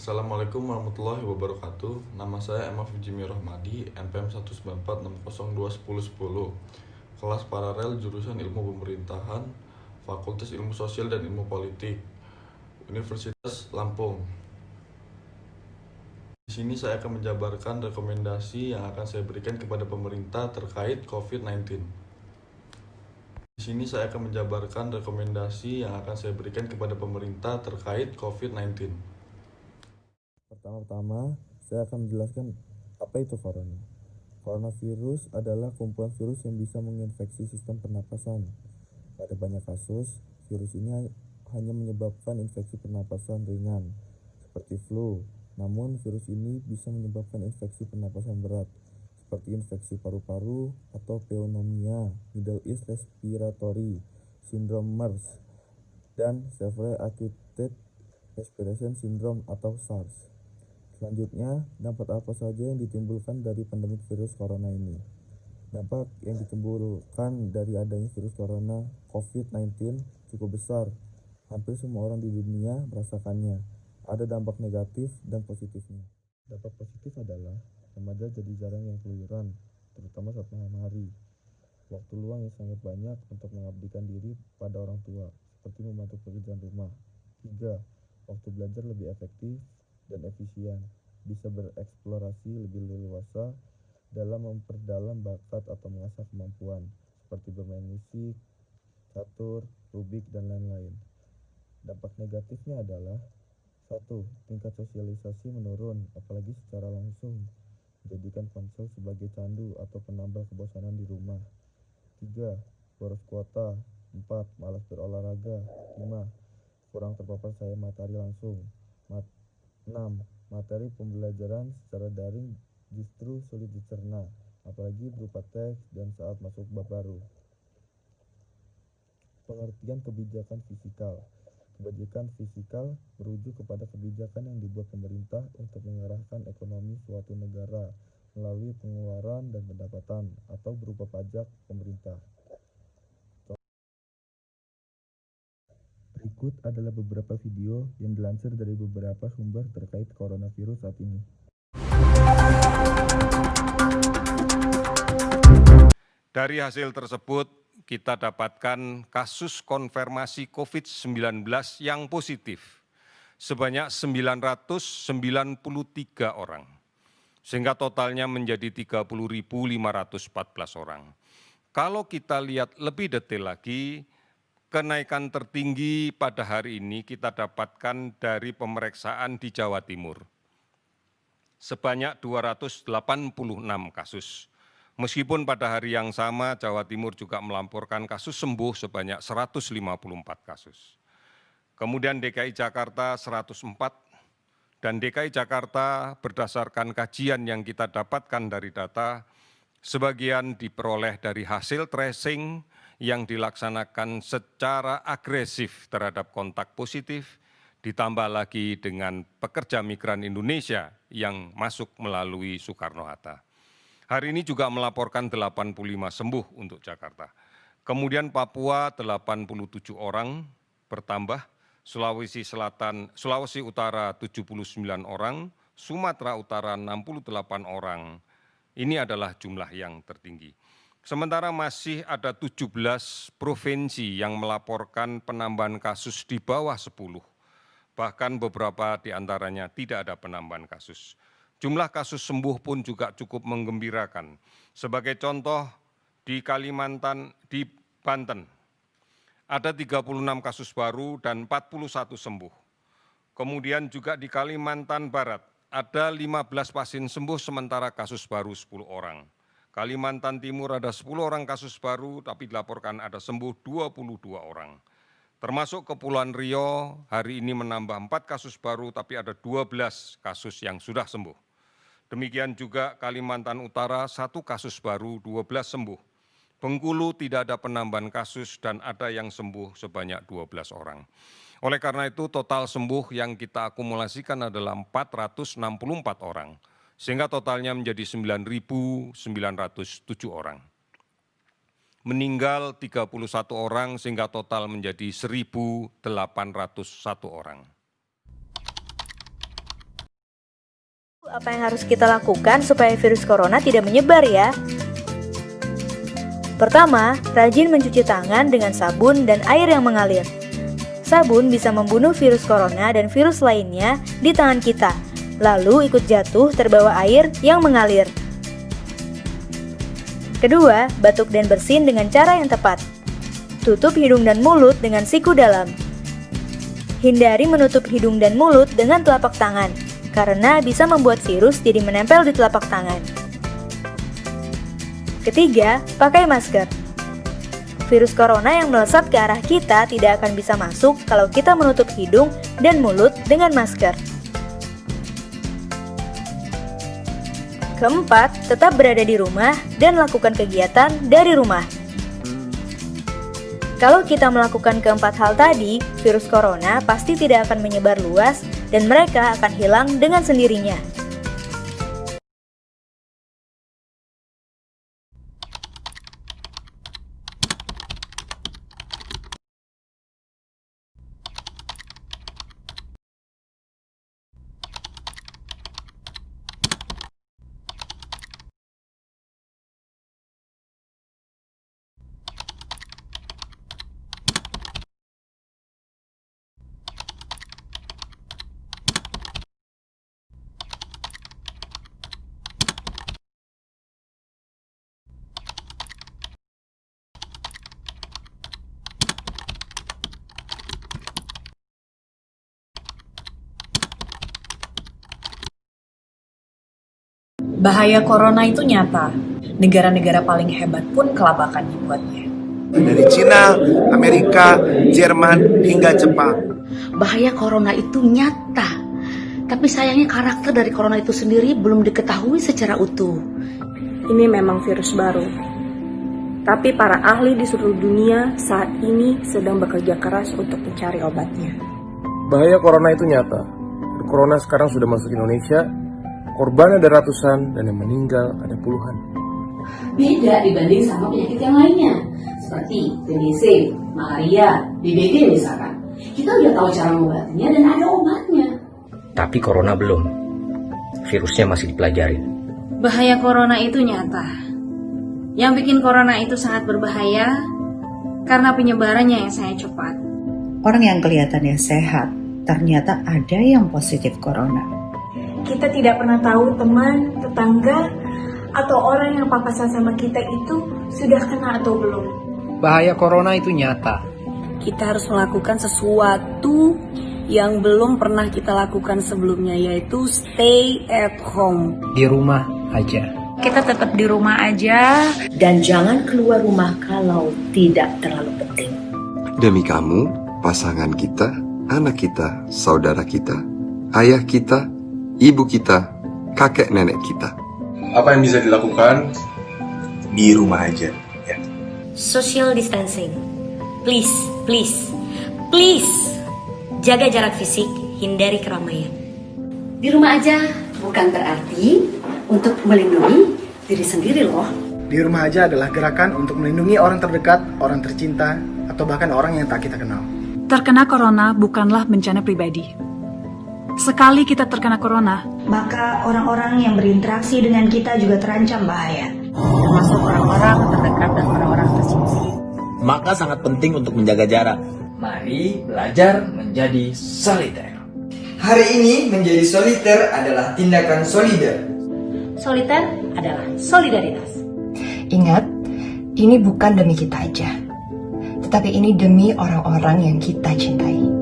Assalamualaikum warahmatullahi wabarakatuh. Nama saya Emma Jimmy Rohmadi, NPM 194602110. Kelas paralel jurusan Ilmu Pemerintahan, Fakultas Ilmu Sosial dan Ilmu Politik, Universitas Lampung. Di sini saya akan menjabarkan rekomendasi yang akan saya berikan kepada pemerintah terkait COVID-19. Di sini saya akan menjabarkan rekomendasi yang akan saya berikan kepada pemerintah terkait COVID-19. Pertama-tama, saya akan menjelaskan apa itu corona. Coronavirus adalah kumpulan virus yang bisa menginfeksi sistem pernapasan. Pada banyak kasus, virus ini hanya menyebabkan infeksi pernapasan ringan, seperti flu. Namun, virus ini bisa menyebabkan infeksi pernapasan berat, seperti infeksi paru-paru atau pneumonia, Middle East Respiratory Syndrome (MERS), dan Severe Acute Respiration Syndrome atau SARS. Selanjutnya, dampak apa saja yang ditimbulkan dari pandemik virus corona ini? Dampak yang ditimbulkan dari adanya virus corona COVID-19 cukup besar. Hampir semua orang di dunia merasakannya. Ada dampak negatif dan positifnya. Dampak positif adalah remaja jadi jarang yang keluyuran, terutama saat malam hari. Waktu luang yang sangat banyak untuk mengabdikan diri pada orang tua, seperti membantu pekerjaan rumah. 3. Waktu belajar lebih efektif dan efisien, bisa bereksplorasi lebih leluasa dalam memperdalam bakat atau mengasah kemampuan, seperti bermain musik, catur, rubik, dan lain-lain. Dampak negatifnya adalah 1. Tingkat sosialisasi menurun, apalagi secara langsung, menjadikan ponsel sebagai candu atau penambah kebosanan di rumah. 3. Boros kuota. 4. Malas berolahraga. 5. Kurang terpapar cahaya matahari langsung. 6. Materi pembelajaran secara daring justru sulit dicerna, apalagi berupa teks dan saat masuk bab baru. Pengertian kebijakan fiskal. Kebijakan fiskal merujuk kepada kebijakan yang dibuat pemerintah untuk mengarahkan ekonomi suatu negara melalui pengeluaran dan pendapatan atau berupa pajak pemerintah. Berikut adalah beberapa video yang dilansir dari beberapa sumber terkait coronavirus saat ini. Dari hasil tersebut, kita dapatkan kasus konfirmasi COVID-19 yang positif sebanyak 993 orang, sehingga totalnya menjadi 30.514 orang. Kalau kita lihat lebih detail lagi, kenaikan tertinggi pada hari ini kita dapatkan dari pemeriksaan di Jawa Timur, sebanyak 286 kasus. Meskipun pada hari yang sama Jawa Timur juga melaporkan kasus sembuh sebanyak 154 kasus. Kemudian DKI Jakarta 104, dan DKI Jakarta berdasarkan kajian yang kita dapatkan dari data, sebagian diperoleh dari hasil tracing yang dilaksanakan secara agresif terhadap kontak positif, ditambah lagi dengan pekerja migran Indonesia yang masuk melalui Soekarno-Hatta. Hari ini juga melaporkan 85 sembuh untuk Jakarta. Kemudian Papua 87 orang bertambah, Sulawesi Utara 79 orang, Sumatera Utara 68 orang. Ini adalah jumlah yang tertinggi. Sementara masih ada 17 provinsi yang melaporkan penambahan kasus di bawah 10. Bahkan beberapa di antaranya tidak ada penambahan kasus. Jumlah kasus sembuh pun juga cukup menggembirakan. Sebagai contoh, di Banten, ada 36 kasus baru dan 41 sembuh. Kemudian juga di Kalimantan Barat, ada 15 pasien sembuh sementara kasus baru 10 orang. Kalimantan Timur ada 10 orang kasus baru, tapi dilaporkan ada sembuh 22 orang. Termasuk Kepulauan Riau, hari ini menambah 4 kasus baru, tapi ada 12 kasus yang sudah sembuh. Demikian juga Kalimantan Utara, 1 kasus baru, 12 sembuh. Bengkulu tidak ada penambahan kasus dan ada yang sembuh sebanyak 12 orang. Oleh karena itu, total sembuh yang kita akumulasikan adalah 464 orang, sehingga totalnya menjadi 9.907 orang. Meninggal 31 orang sehingga total menjadi 1.801 orang. Apa yang harus kita lakukan supaya virus corona tidak menyebar ya? Pertama, rajin mencuci tangan dengan sabun dan air yang mengalir. Sabun bisa membunuh virus corona dan virus lainnya di tangan kita, lalu ikut jatuh terbawa air yang mengalir. Kedua, batuk dan bersin dengan cara yang tepat. Tutup hidung dan mulut dengan siku dalam. Hindari menutup hidung dan mulut dengan telapak tangan, karena bisa membuat virus jadi menempel di telapak tangan. Ketiga, pakai masker. Virus corona yang melesat ke arah kita tidak akan bisa masuk kalau kita menutup hidung dan mulut dengan masker. Keempat, tetap berada di rumah dan lakukan kegiatan dari rumah. Kalau kita melakukan keempat hal tadi, virus corona pasti tidak akan menyebar luas dan mereka akan hilang dengan sendirinya. Bahaya corona itu nyata. Negara-negara paling hebat pun kelabakan dibuatnya. Dari Cina, Amerika, Jerman, hingga Jepang. Bahaya corona itu nyata. Tapi sayangnya karakter dari corona itu sendiri belum diketahui secara utuh. Ini memang virus baru. Tapi para ahli di seluruh dunia saat ini sedang bekerja keras untuk mencari obatnya. Bahaya corona itu nyata. Corona sekarang sudah masuk Indonesia. Korban ada ratusan dan yang meninggal ada puluhan. Beda dibanding sama penyakit yang lainnya, seperti TBC, malaria, DBD misalkan. Kita udah tahu cara mengobatinya dan ada obatnya. Tapi corona belum. Virusnya masih dipelajari. Bahaya corona itu nyata. Yang bikin corona itu sangat berbahaya karena penyebarannya yang sangat cepat. Orang yang kelihatannya sehat, ternyata ada yang positif corona. Kita tidak pernah tahu teman, tetangga, atau orang yang papasan sama kita itu sudah kena atau belum. Bahaya corona itu nyata. Kita harus melakukan sesuatu yang belum pernah kita lakukan sebelumnya, yaitu stay at home. Di rumah aja. Kita tetap di rumah aja. Dan jangan keluar rumah kalau tidak terlalu penting. Demi kamu, pasangan kita, anak kita, saudara kita, ayah kita, ibu kita, kakek nenek kita. Apa yang bisa dilakukan? Di rumah aja, ya. Social distancing. Please, please, please. Jaga jarak fisik, hindari keramaian. Di rumah aja bukan berarti untuk melindungi diri sendiri loh. Di rumah aja adalah gerakan untuk melindungi orang terdekat, orang tercinta, atau bahkan orang yang tak kita kenal. Terkena corona bukanlah bencana pribadi. Sekali kita terkena corona, maka orang-orang yang berinteraksi dengan kita juga terancam bahaya. termasuk orang-orang terdekat dan orang-orang tercinta. Maka sangat penting untuk menjaga jarak. Mari belajar menjadi soliter. Hari ini menjadi soliter adalah tindakan solider. Soliter adalah solidaritas. Ingat, ini bukan demi kita aja, tetapi ini demi orang-orang yang kita cintai.